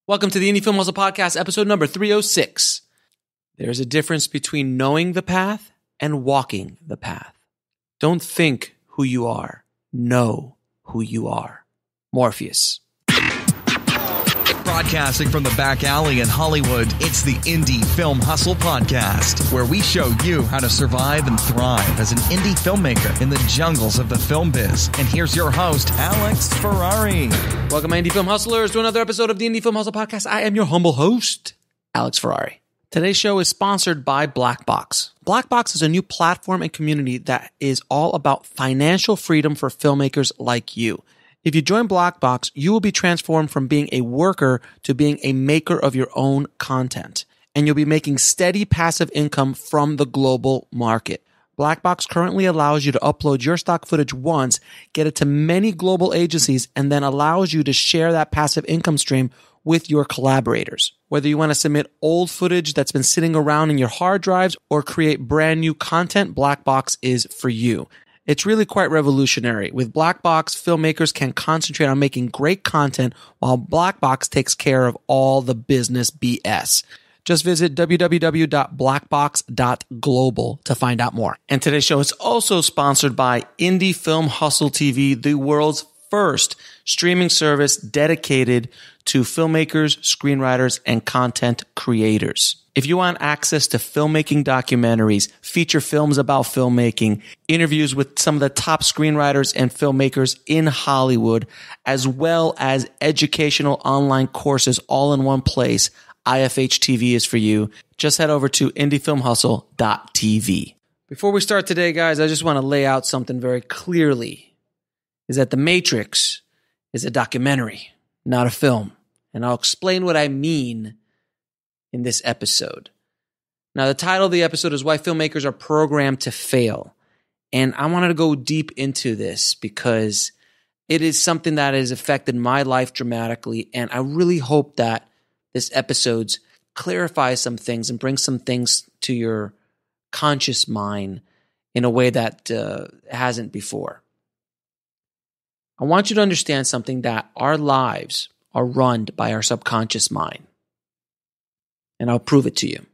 Welcome to the Indie Film Hustle Podcast, episode number 306. There's a difference between knowing the path and walking the path. Don't think who you are. Know who you are. Morpheus. Broadcasting from the back alley in Hollywood, it's the Indie Film Hustle Podcast, where we show you how to survive and thrive as an indie filmmaker in the jungles of the film biz. And here's your host, Alex Ferrari. Welcome, my Indie Film Hustlers, to another episode of the Indie Film Hustle Podcast. I am your humble host, Alex Ferrari. Today's show is sponsored by Blackbox. Blackbox is a new platform and community that is all about financial freedom for filmmakers like you. If you join Blackbox, you will be transformed from being a worker to being a maker of your own content. And you'll be making steady passive income from the global market. Blackbox currently allows you to upload your stock footage once, get it to many global agencies, and then allows you to share that passive income stream with your collaborators. Whether you want to submit old footage that's been sitting around in your hard drives or create brand new content, Blackbox is for you. It's really quite revolutionary. With Blackbox, filmmakers can concentrate on making great content while Blackbox takes care of all the business BS. Just visit www.blackbox.global to find out more. And today's show is also sponsored by Indie Film Hustle TV, the world's first streaming service dedicated to filmmakers, screenwriters, and content creators. If you want access to filmmaking documentaries, feature films about filmmaking, interviews with some of the top screenwriters and filmmakers in Hollywood, as well as educational online courses all in one place, IFH TV is for you. Just head over to indiefilmhustle.tv. Before we start today, guys, I just want to lay out something very clearly, is that The Matrix is a documentary, not a film. And I'll explain what I mean in this episode. Now, the title of the episode is Why Filmmakers Are Programmed to Fail. And I wanted to go deep into this because it is something that has affected my life dramatically. And I really hope that this episode clarifies some things and brings some things to your conscious mind in a way that hasn't before. I want you to understand something, that our lives are run by our subconscious mind. And I'll prove it to you.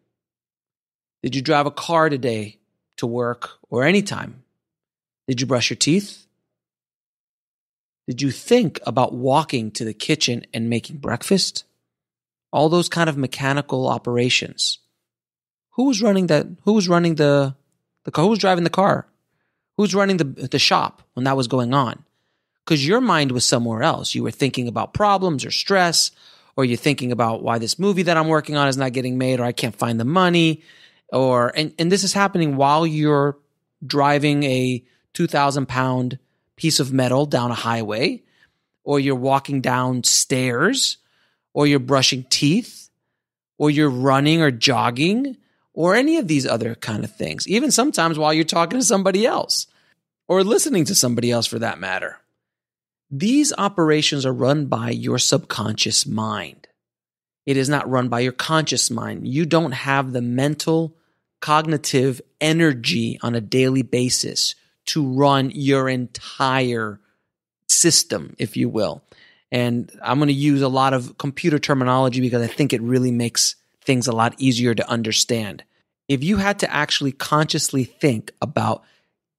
Did you drive a car today to work or anytime? Did you brush your teeth? Did you think about walking to the kitchen and making breakfast? All those kind of mechanical operations. Who was running that? Who was running the car? Who was driving the car? Who was running the shop when that was going on? Because your mind was somewhere else. You were thinking about problems or stress, or you're thinking about why this movie that I'm working on is not getting made, or I can't find the money, and this is happening while you're driving a 2,000-pound piece of metal down a highway, or you're walking down stairs, or you're brushing teeth, or you're running or jogging, or any of these other kind of things. Even sometimes while you're talking to somebody else, or listening to somebody else for that matter. These operations are run by your subconscious mind. It is not run by your conscious mind. You don't have the mental, cognitive energy on a daily basis to run your entire system, if you will. And I'm going to use a lot of computer terminology because I think it really makes things a lot easier to understand. If you had to actually consciously think about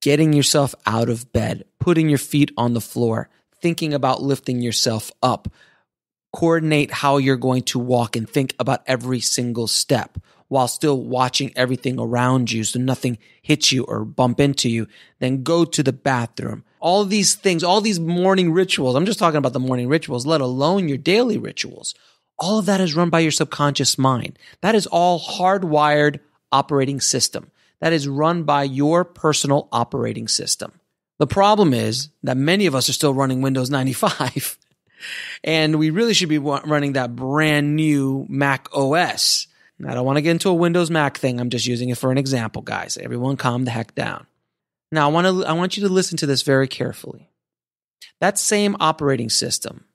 getting yourself out of bed, putting your feet on the floor, thinking about lifting yourself up, coordinate how you're going to walk and think about every single step while still watching everything around you so nothing hits you or bump into you, then go to the bathroom. All these things, all these morning rituals, I'm just talking about the morning rituals, let alone your daily rituals. All of that is run by your subconscious mind. That is all hardwired operating system. That is run by your personal operating system. The problem is that many of us are still running Windows 95, and we really should be running that brand new Mac OS. I don't want to get into a Windows Mac thing. I'm just using it for an example, guys. Everyone calm the heck down. Now, I want you to listen to this very carefully. That same operating system,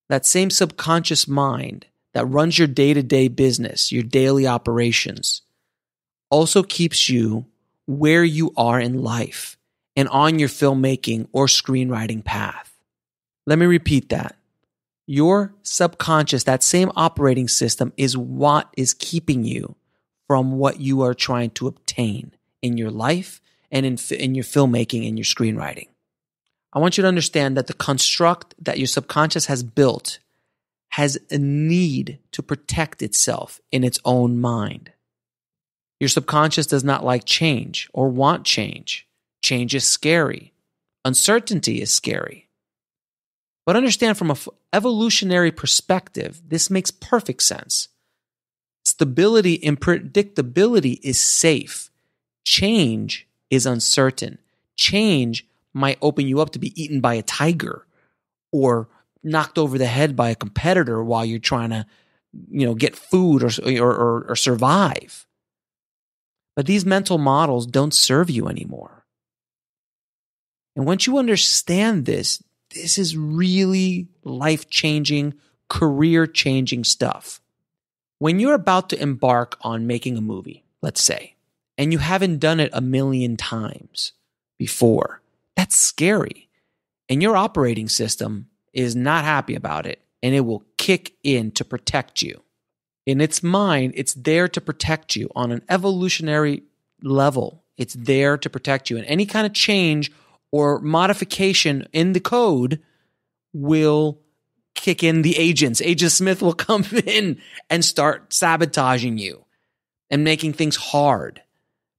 that same subconscious mind that runs your day-to-day business, your daily operations, also keeps you where you are in life and on your filmmaking or screenwriting path. Let me repeat that. Your subconscious, that same operating system, is what is keeping you from what you are trying to obtain in your life and in your filmmaking and your screenwriting. I want you to understand that the construct that your subconscious has built has a need to protect itself in its own mind. Your subconscious does not like change or want change. Change is scary. Uncertainty is scary. But understand from an evolutionary perspective, this makes perfect sense. Stability and predictability is safe. Change is uncertain. Change might open you up to be eaten by a tiger or knocked over the head by a competitor while you're trying to, get food or survive. But these mental models don't serve you anymore. And once you understand this is really life-changing, career-changing stuff. When you're about to embark on making a movie, let's say, and you haven't done it 1,000,000 times before, that's scary. And your operating system is not happy about it, and it will kick in to protect you. In its mind, it's there to protect you on an evolutionary level. It's there to protect you. And any kind of change or modification in the code will kick in the agents. Agent Smith will come in and start sabotaging you and making things hard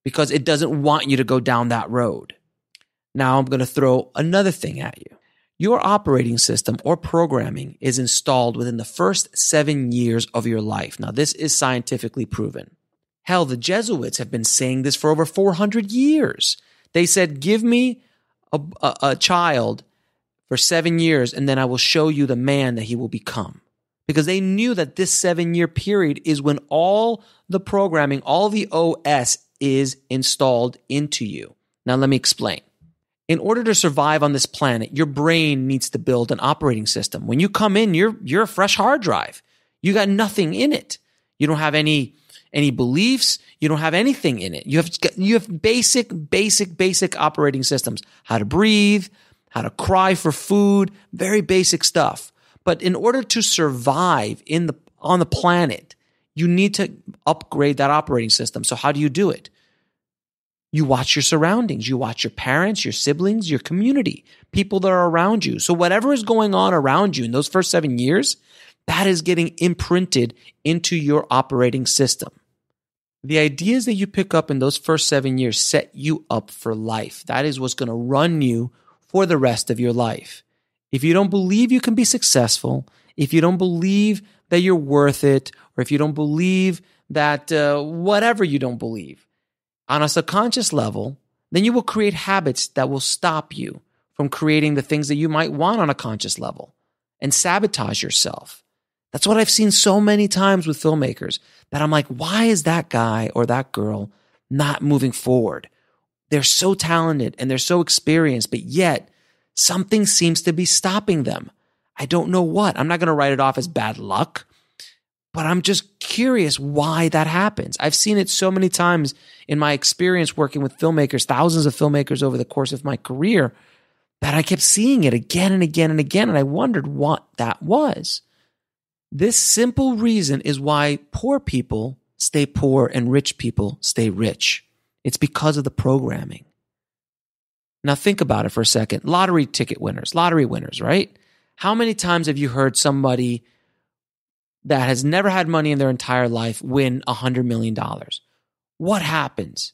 because it doesn't want you to go down that road. Now I'm going to throw another thing at you. Your operating system or programming is installed within the first 7 years of your life. Now, this is scientifically proven. Hell, the Jesuits have been saying this for over 400 years. They said, give me a child for 7 years, and then I will show you the man that he will become. Because they knew that this 7-year period is when all the programming, all the OS is installed into you. Now, let me explain. In order to survive on this planet, your brain needs to build an operating system. When you come in, you're a fresh hard drive. You got nothing in it. You don't have any beliefs. You don't have anything in it. You have basic operating systems. How to breathe, how to cry for food, very basic stuff. But in order to survive on the planet, you need to upgrade that operating system. So how do you do it? You watch your surroundings. You watch your parents, your siblings, your community, people that are around you. So whatever is going on around you in those first 7 years, that is getting imprinted into your operating system. The ideas that you pick up in those first 7 years set you up for life. That is what's going to run you for the rest of your life. If you don't believe you can be successful, if you don't believe that you're worth it, or if you don't believe that whatever you don't believe, on a subconscious level, then you will create habits that will stop you from creating the things that you might want on a conscious level and sabotage yourself. That's what I've seen so many times with filmmakers that I'm like, why is that guy or that girl not moving forward? They're so talented and they're so experienced, but yet something seems to be stopping them. I don't know what. I'm not going to write it off as bad luck, but I'm just curious why that happens. I've seen it so many times in my experience working with filmmakers, thousands of filmmakers over the course of my career, that I kept seeing it again and again and again, and I wondered what that was. This simple reason is why poor people stay poor and rich people stay rich. It's because of the programming. Now think about it for a second. Lottery winners, right? How many times have you heard somebody that has never had money in their entire life win $100 million? What happens?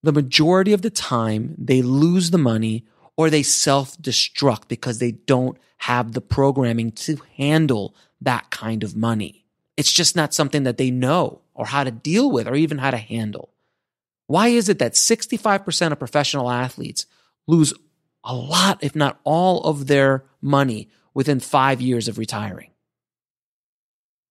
The majority of the time, they lose the money or they self-destruct because they don't have the programming to handle that kind of money. It's just not something that they know or how to deal with or even how to handle. Why is it that 65% of professional athletes lose a lot, if not all of their money within 5 years of retiring?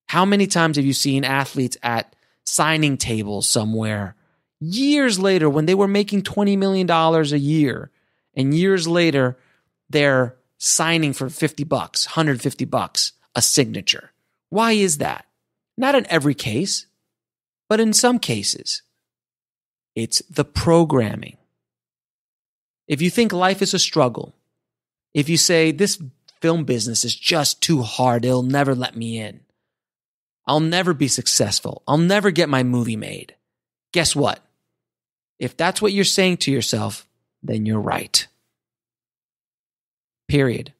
How many times have you seen athletes at signing tables somewhere years later when they were making $20 million a year, and years later they're signing for $50, $150 a signature? Why is that? Not in every case, but in some cases. It's the programming. If you think life is a struggle, if you say this film business is just too hard. It'll never let me in. I'll never be successful. I'll never get my movie made. Guess what? If that's what you're saying to yourself, then you're right. Period.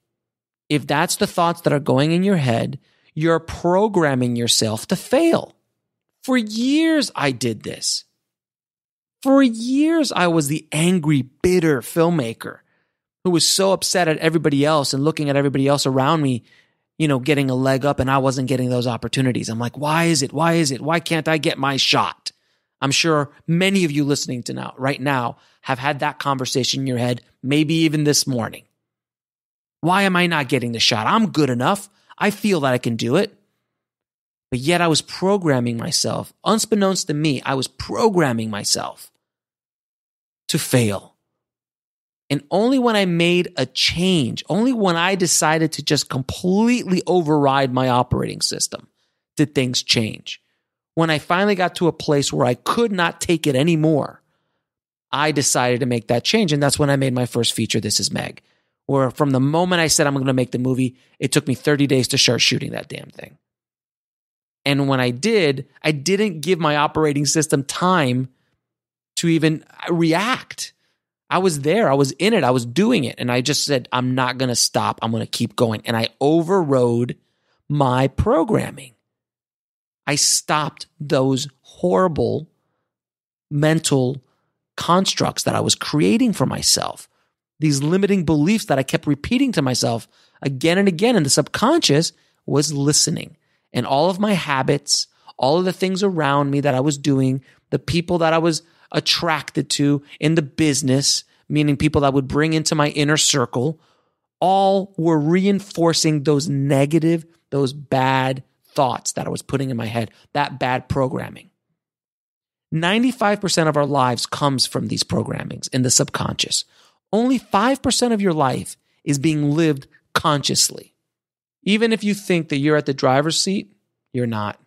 If that's the thoughts that are going in your head, you're programming yourself to fail. For years, I did this. For years, I was the angry, bitter filmmaker who was so upset at everybody else and looking at everybody else around me, getting a leg up, and I wasn't getting those opportunities. I'm like, why is it? Why is it? Why can't I get my shot? I'm sure many of you listening to right now have had that conversation in your head, maybe even this morning. Why am I not getting the shot? I'm good enough. I feel that I can do it. But yet I was programming myself. Unbeknownst to me, I was programming myself to fail. And only when I made a change, only when I decided to just completely override my operating system, did things change. When I finally got to a place where I could not take it anymore, I decided to make that change. And that's when I made my first feature, This Is Meg. Where from the moment I said I'm going to make the movie, it took me 30 days to start shooting that damn thing. And when I did, I didn't give my operating system time to even react. I was there. I was in it. I was doing it. And I just said, I'm not going to stop. I'm going to keep going. And I overrode my programming. I stopped those horrible mental constructs that I was creating for myself. These limiting beliefs that I kept repeating to myself again and again, and the subconscious was listening. And all of my habits, all of the things around me that I was doing, the people that I was attracted to in the business, meaning people that would bring into my inner circle, all were reinforcing those negative, those bad thoughts that I was putting in my head, that bad programming. 95% of our lives comes from these programmings in the subconscious. Only 5% of your life is being lived consciously. Even if you think that you're at the driver's seat, you're not.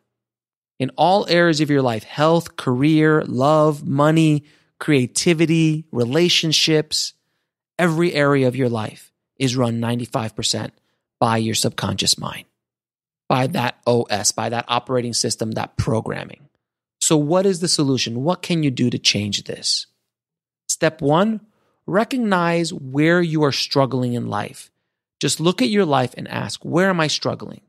In all areas of your life, health, career, love, money, creativity, relationships, every area of your life is run 95% by your subconscious mind, by that OS, by that operating system, that programming. So what is the solution? What can you do to change this? Step one, recognize where you are struggling in life. Just look at your life and ask, where am I struggling?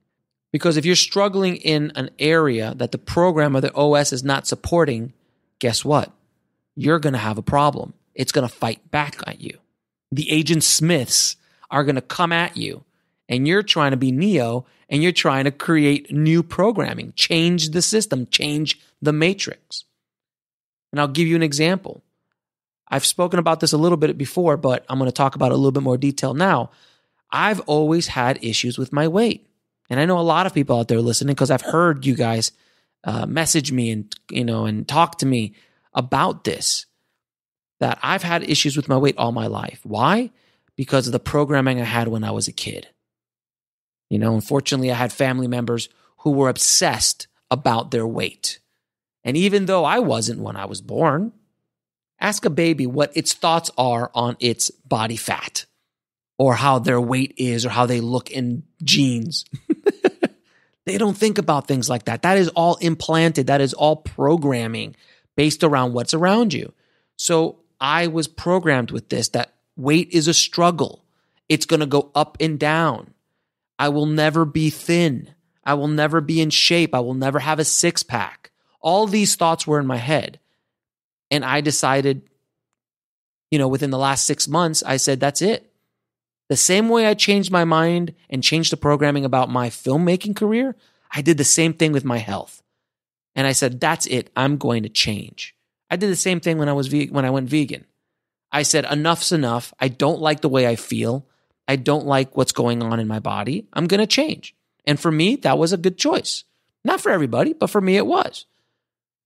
Because if you're struggling in an area that the program or the OS is not supporting, guess what? You're going to have a problem. It's going to fight back at you. The Agent Smiths are going to come at you, and you're trying to be Neo, and you're trying to create new programming, change the system, change the matrix. And I'll give you an example. I've spoken about this a little bit before, but I'm going to talk about it a little bit more detail now. I've always had issues with my weight. And I know a lot of people out there listening because I've heard you guys message me and talk to me about this, that I've had issues with my weight all my life. Why? Because of the programming I had when I was a kid. Unfortunately, I had family members who were obsessed about their weight. And even though I wasn't when I was born, ask a baby what its thoughts are on its body fat or how their weight is or how they look in jeans. They don't think about things like that. That is all implanted. That is all programming based around what's around you. So I was programmed with this, that weight is a struggle. It's going to go up and down. I will never be thin. I will never be in shape. I will never have a six-pack. All these thoughts were in my head. And I decided, within the last 6 months, I said, that's it. The same way I changed my mind and changed the programming about my filmmaking career, I did the same thing with my health. And I said, that's it. I'm going to change. I did the same thing when I went vegan. I said, enough's enough. I don't like the way I feel. I don't like what's going on in my body. I'm going to change. And for me, that was a good choice. Not for everybody, but for me, it was.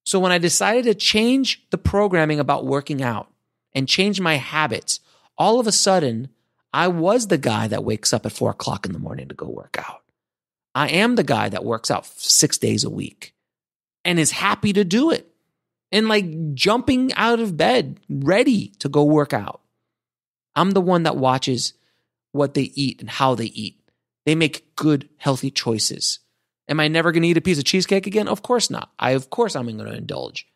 So when I decided to change the programming about working out and change my habits, all of a sudden, I was the guy that wakes up at 4 o'clock in the morning to go work out. I am the guy that works out 6 days a week and is happy to do it and jumping out of bed, ready to go work out. I'm the one that watches what they eat and how they eat. They make good, healthy choices. Am I never going to eat a piece of cheesecake again? Of course not. Of course I'm going to indulge.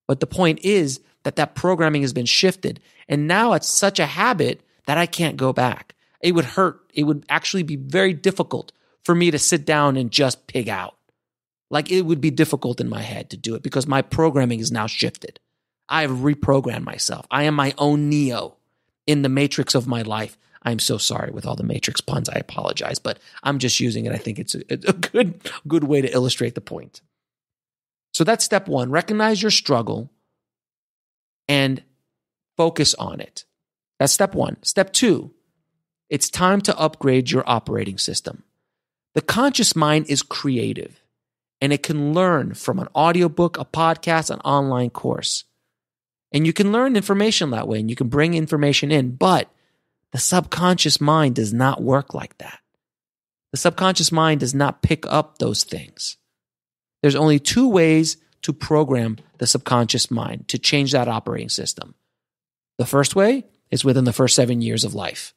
But the point is that programming has been shifted. And now it's such a habit that I can't go back. It would hurt. It would actually be very difficult for me to sit down and just pig out. Like, it would be difficult in my head to do it because my programming is now shifted. I have reprogrammed myself. I am my own Neo in the matrix of my life. I'm so sorry with all the matrix puns. I apologize, but I'm just using it. I think it's a good way to illustrate the point. So that's step one. Recognize your struggle and focus on it. That's step one. Step two, it's time to upgrade your operating system. The conscious mind is creative, and it can learn from an audiobook, a podcast, an online course. And you can learn information that way, and you can bring information in, but the subconscious mind does not work like that. The subconscious mind does not pick up those things. There's only two ways to program the subconscious mind to change that operating system. The first way is within the first 7 years of life.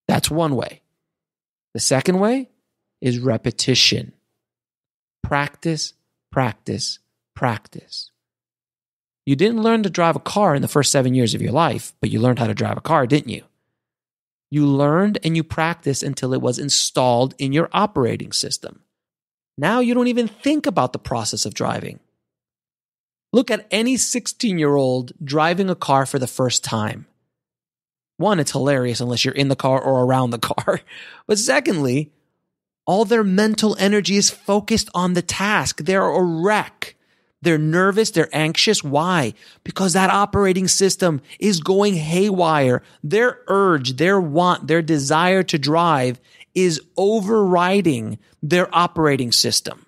That's one way. The second way is repetition. Practice, practice, practice. You didn't learn to drive a car in the first 7 years of your life, but you learned how to drive a car, didn't you? You learned and you practiced until it was installed in your operating system. Now you don't even think about the process of driving. Look at any 16-year-old driving a car for the first time. One, it's hilarious unless you're in the car or around the car. But secondly, all their mental energy is focused on the task. They're a wreck. They're nervous. They're anxious. Why? Because that operating system is going haywire. Their urge, their want, their desire to drive is overriding their operating system.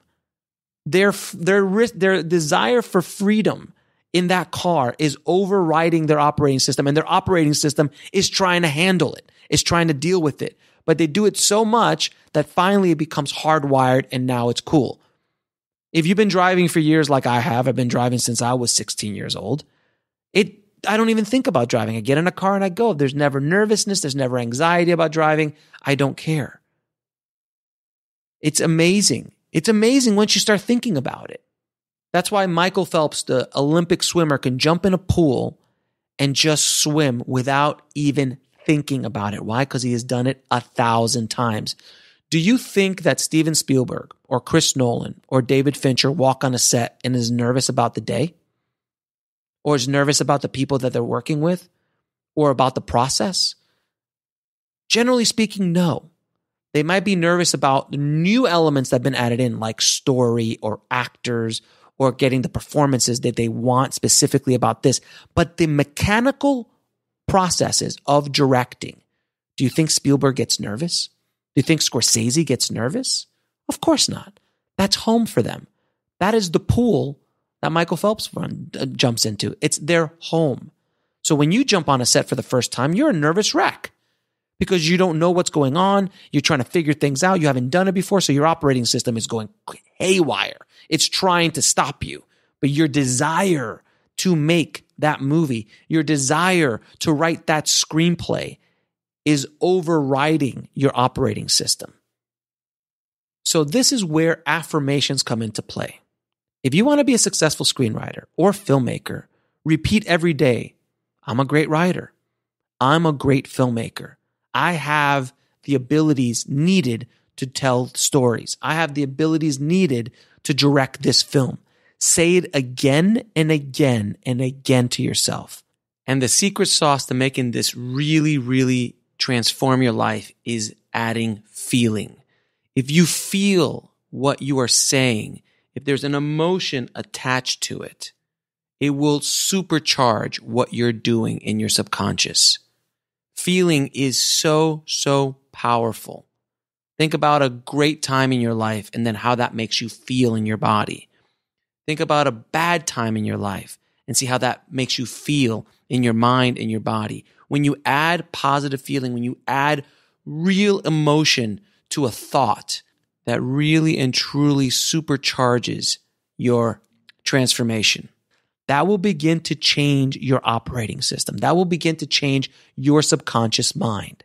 Their desire for freedom in that car is overriding their operating system, and their operating system is trying to handle it, is trying to deal with it. But they do it so much that finally it becomes hardwired, and now it's cool. If you've been driving for years like I have, I've been driving since I was 16 years old, I don't even think about driving. I get in a car and I go. There's never nervousness. There's never anxiety about driving. I don't care. It's amazing. It's amazing once you start thinking about it. That's why Michael Phelps, the Olympic swimmer, can jump in a pool and just swim without even thinking about it. Why? Because he has done it 1,000 times. Do you think that Steven Spielberg or Chris Nolan or David Fincher walk on a set and is nervous about the day? Or is nervous about the people that they're working with? Or about the process? Generally speaking, no. They might be nervous about the new elements that have been added in, like story or actors or getting the performances that they want specifically about this. But the mechanical processes of directing, do you think Spielberg gets nervous? Do you think Scorsese gets nervous? Of course not. That's home for them. That is the pool that Michael Phelps jumps into. It's their home. So when you jump on a set for the first time, you're a nervous wreck because you don't know what's going on. You're trying to figure things out. You haven't done it before, so your operating system is going haywire. It's trying to stop you. But your desire to make that movie, your desire to write that screenplay is overriding your operating system. So this is where affirmations come into play. If you want to be a successful screenwriter or filmmaker, repeat every day, I'm a great writer. I'm a great filmmaker. I have the abilities needed to tell stories. I have the abilities needed to direct this film. Say it again and again and again to yourself. And the secret sauce to making this really, really transform your life is adding feeling. If you feel what you are saying, if there's an emotion attached to it, it will supercharge what you're doing in your subconscious. Feeling is so, so powerful. Think about a great time in your life and then how that makes you feel in your body. Think about a bad time in your life and see how that makes you feel in your mind and your body. When you add positive feeling, when you add real emotion to a thought, that really and truly supercharges your transformation. That will begin to change your operating system. That will begin to change your subconscious mind.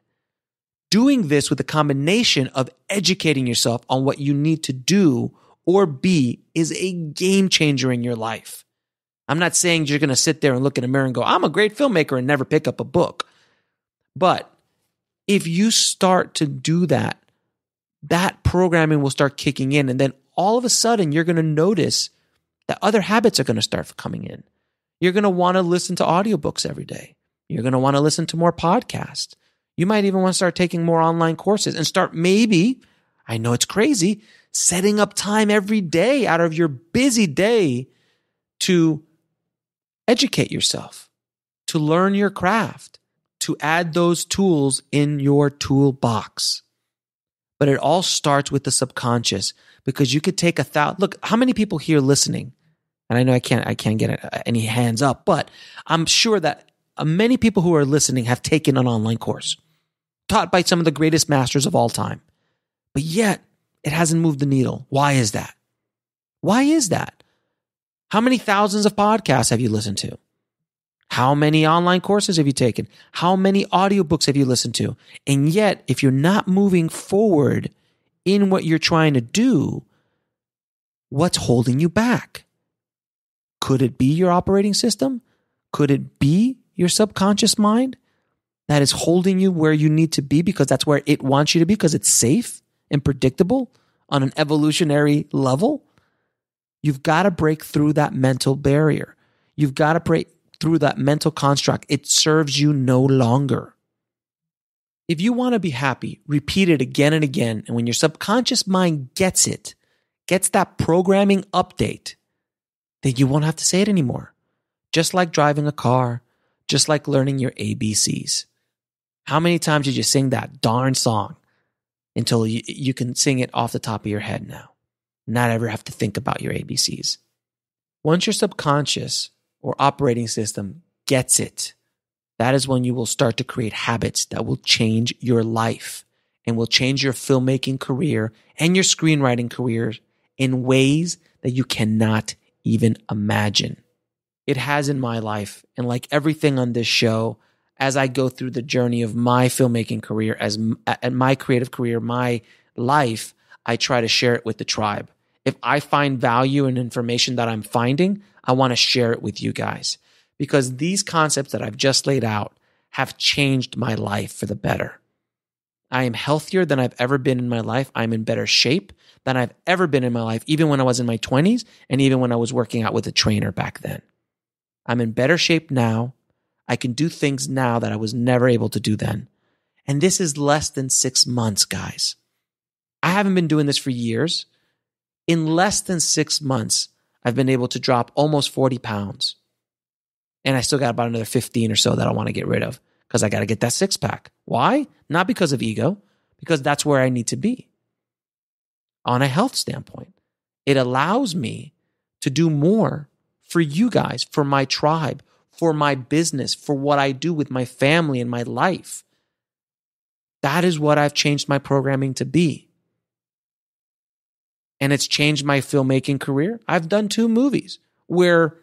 doing this with a combination of educating yourself on what you need to do or be is a game changer in your life. I'm not saying you're going to sit there and look in a mirror and go, I'm a great filmmaker and never pick up a book. But if you start to do that, that programming will start kicking in. And then all of a sudden, you're going to notice that other habits are going to start coming in. You're going to want to listen to audiobooks every day. You're going to want to listen to more podcasts. You might even want to start taking more online courses and start maybe, I know it's crazy, setting up time every day out of your busy day to educate yourself, to learn your craft, to add those tools in your toolbox. But it all starts with the subconscious, because you could take look, how many people here listening? And I know I can't get any hands up, but I'm sure that many people who are listening have taken an online course taught by some of the greatest masters of all time. But yet it hasn't moved the needle. Why is that? Why is that? How many thousands of podcasts have you listened to? How many online courses have you taken? How many audiobooks have you listened to? And yet, if you're not moving forward in what you're trying to do, what's holding you back? Could it be your operating system? Could it be your subconscious mind that is holding you where you need to be because that's where it wants you to be because it's safe and predictable on an evolutionary level? You've got to break through that mental barrier. You've got to break through that mental construct. It serves you no longer. If you want to be happy, repeat it again and again. And when your subconscious mind gets it, gets that programming update, then you won't have to say it anymore. Just like driving a car, just like learning your ABCs. How many times did you sing that darn song until you can sing it off the top of your head now? Not ever have to think about your ABCs. Once your subconscious or operating system gets it, that is when you will start to create habits that will change your life and will change your filmmaking career and your screenwriting career in ways that you cannot even imagine. It has in my life, and like everything on this show, as I go through the journey of my filmmaking career, as my creative career, my life, I try to share it with the tribe. If I find value in information that I'm finding, I want to share it with you guys, because these concepts that I've just laid out have changed my life for the better. I am healthier than I've ever been in my life. I'm in better shape than I've ever been in my life, even when I was in my 20s and even when I was working out with a trainer back then. I'm in better shape now. I can do things now that I was never able to do then. And this is less than 6 months, guys. I haven't been doing this for years. In less than 6 months, I've been able to drop almost 40 pounds. And I still got about another 15 or so that I want to get rid of because I got to get that six pack. Why? Not because of ego, because that's where I need to be. On a health standpoint, it allows me to do more for you guys, for my tribe, for my business, for what I do with my family and my life. That is what I've changed my programming to be. And it's changed my filmmaking career. I've done 2 movies where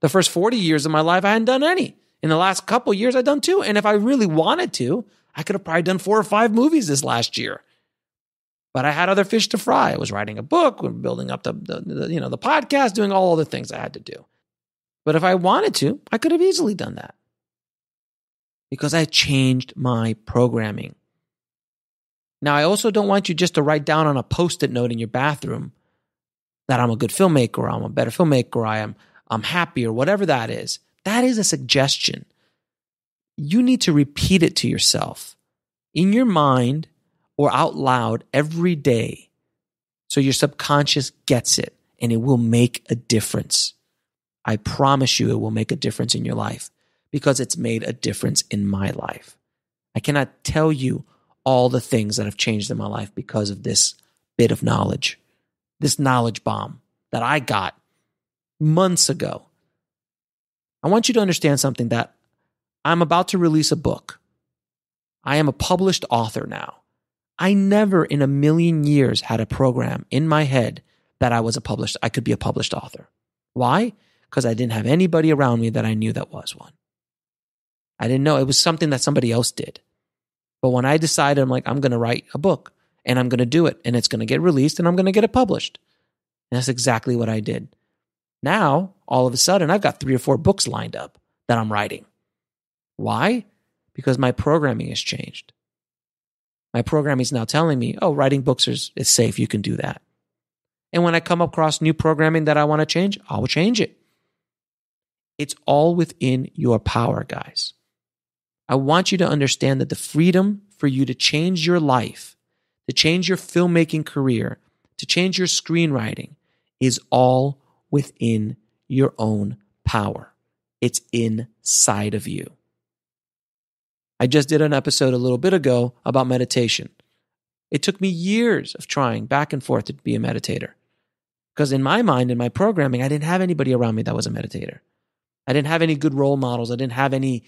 the first 40 years of my life, I hadn't done any. In the last couple of years, I've done 2. And if I really wanted to, I could have probably done 4 or 5 movies this last year. But I had other fish to fry. I was writing a book, building up the podcast, doing all the things I had to do. But if I wanted to, I could have easily done that because I changed my programming. Now, I also don't want you just to write down on a Post-it note in your bathroom that I'm a good filmmaker, or I'm a better filmmaker, or I'm happy, or whatever that is. That is a suggestion. You need to repeat it to yourself in your mind or out loud every day so your subconscious gets it, and it will make a difference. I promise you it will make a difference in your life because it's made a difference in my life. I cannot tell you all the things that have changed in my life because of this bit of knowledge, this knowledge bomb that I got months ago. I want you to understand something, that I'm about to release a book. I am a published author now. I never in a million years had a program in my head that I could be a published author. Why? Because I didn't have anybody around me that I knew that was one. I didn't know. It was something that somebody else did. But when I decided, I'm like, I'm going to write a book and I'm going to do it and it's going to get released and I'm going to get it published. And that's exactly what I did. Now, all of a sudden, I've got 3 or 4 books lined up that I'm writing. Why? Because my programming has changed. My programming is now telling me, oh, writing books is safe. You can do that. And when I come across new programming that I want to change, I will change it. It's all within your power, guys. I want you to understand that the freedom for you to change your life, to change your filmmaking career, to change your screenwriting is all within your own power. It's inside of you. I just did an episode a little bit ago about meditation. It took me years of trying back and forth to be a meditator. Because in my mind, in my programming, I didn't have anybody around me that was a meditator. I didn't have any good role models. I didn't have any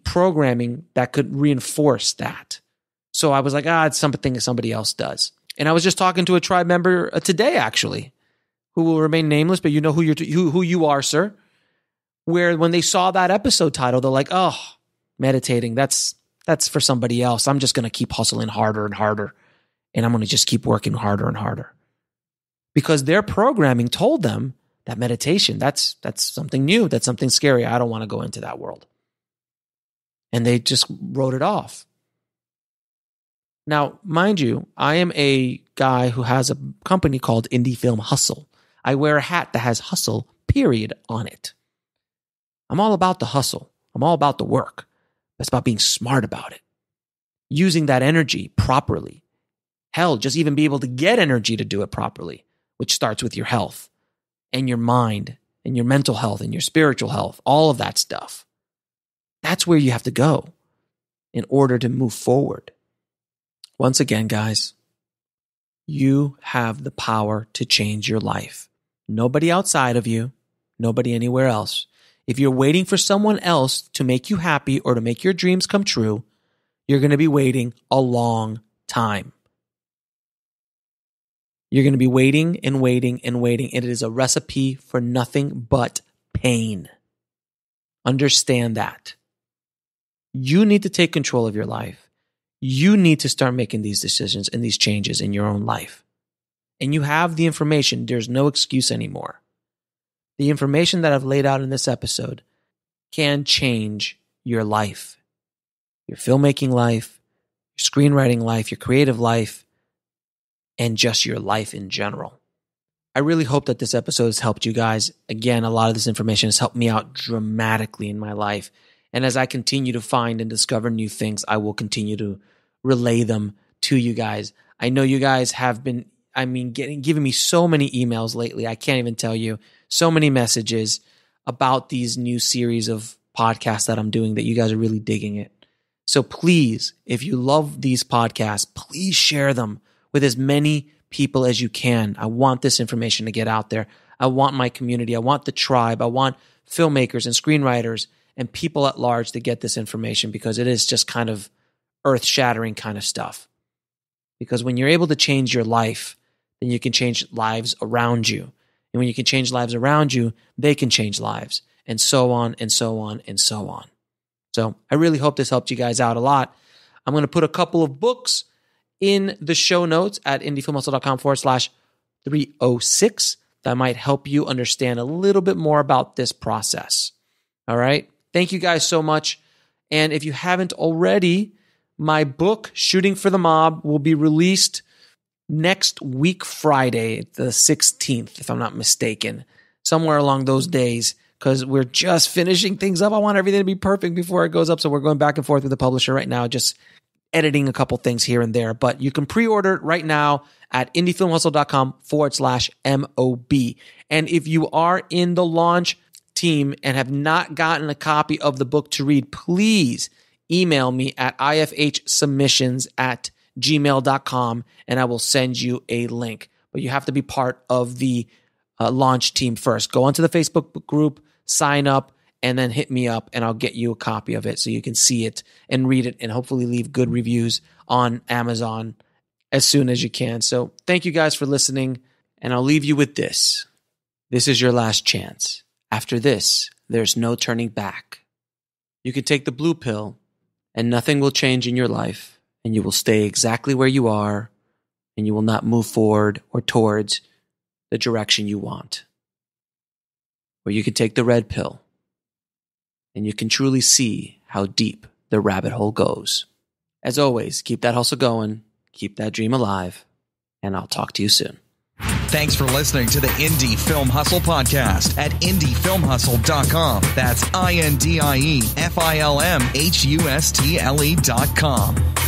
programming that could reinforce that. So I was like, it's something somebody else does. And I was just talking to a tribe member today, actually, who will remain nameless, but you know who you are, sir. Where when they saw that episode title, they're like, oh, meditating, that's for somebody else. I'm just going to keep hustling harder and harder. And I'm going to just keep working harder and harder. Because their programming told them that meditation, that's something new. That's something scary. I don't want to go into that world. And they just wrote it off. Now, mind you, I am a guy who has a company called Indie Film Hustle. I wear a hat that has hustle, period, on it. I'm all about the hustle. I'm all about the work. It's about being smart about it. Using that energy properly. Hell, just even be able to get energy to do it properly, which starts with your health and your mind and your mental health and your spiritual health, all of that stuff. That's where you have to go in order to move forward. Once again, guys, you have the power to change your life. Nobody outside of you, nobody anywhere else. If you're waiting for someone else to make you happy or to make your dreams come true, you're going to be waiting a long time. You're going to be waiting and waiting and waiting. It is a recipe for nothing but pain. Understand that. You need to take control of your life. You need to start making these decisions and these changes in your own life. And you have the information. There's no excuse anymore. The information that I've laid out in this episode can change your life, your filmmaking life, your screenwriting life, your creative life, and just your life in general. I really hope that this episode has helped you guys. Again, a lot of this information has helped me out dramatically in my life. And as I continue to find and discover new things, I will continue to relay them to you guys. I know you guys have been, giving me so many emails lately. I can't even tell you. So many messages about these new series of podcasts that I'm doing that you guys are really digging it. So please, if you love these podcasts, please share them with as many people as you can. I want this information to get out there. I want my community. I want the tribe. I want filmmakers and screenwriters and people at large to get this information because it is just kind of earth-shattering kind of stuff. Because when you're able to change your life, then you can change lives around you. And when you can change lives around you, they can change lives, and so on and so on and so on. So I really hope this helped you guys out a lot. I'm going to put a couple of books in the show notes at indiefilmhustle.com/306 that might help you understand a little bit more about this process. All right. Thank you guys so much. And if you haven't already, my book, Shooting for the Mob, will be released next week, Friday, the 16th, if I'm not mistaken, somewhere along those days, because we're just finishing things up. I want everything to be perfect before it goes up. So we're going back and forth with the publisher right now, just editing a couple things here and there. But you can pre-order it right now at indiefilmhustle.com/MOB. And if you are in the launch team and have not gotten a copy of the book to read, please email me at ifhsubmissions@gmail.com and I will send you a link. But you have to be part of the launch team first. Go onto the Facebook group, sign up, and then hit me up and I'll get you a copy of it so you can see it and read it and hopefully leave good reviews on Amazon as soon as you can. So thank you guys for listening, and I'll leave you with this. This is your last chance. After this, there's no turning back. You can take the blue pill and nothing will change in your life, and you will stay exactly where you are, and you will not move forward or towards the direction you want. Or you can take the red pill, and you can truly see how deep the rabbit hole goes. As always, keep that hustle going, keep that dream alive, and I'll talk to you soon. Thanks for listening to the Indie Film Hustle podcast at indiefilmhustle.com. That's INDIEFILMHUSTLE.com.